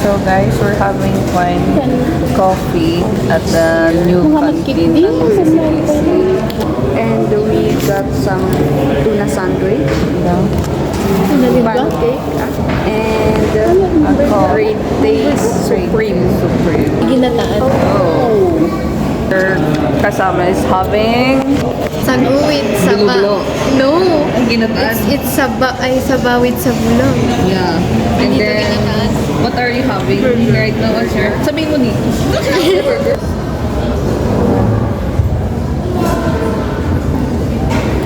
So guys, we're having fine coffee at the new canteen. And we got some tuna sandwich, pancake, and great taste supreme. Ginataan. Oh. Our kasama is having Saguwit sa Bilo-bilo. No. ginataan. It's sabawit sa bulong. Yeah. And Hindi to then, ginataan. what are you having right now, sir? Sabihin mo ni.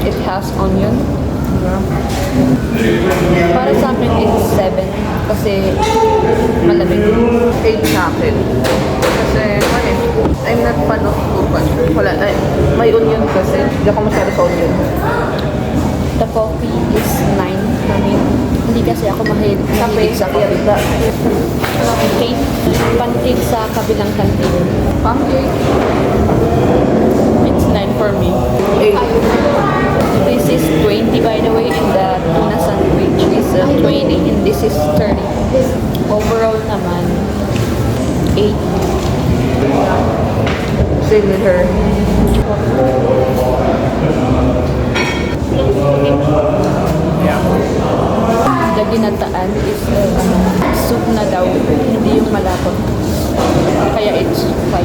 It has onion. Para sa amin, it's 7. Kasi malamig. 8 sa akin. Kasi, I'm not fan of upan. Wala, may onion kasi. Hindi ako masyado sa onion. The coffee is 9 for me. Hindi kasi ako mahilig sa coffee. Pancake sa kabilang kantin. Pancake. It's 9 for me. 8. This is 20 by the way, and the tuna sandwich is 20 and this is 30. Overall naman, 8. Same with her. The ginataan is soup na daw, hindi yung malapot. Kaya it's 5.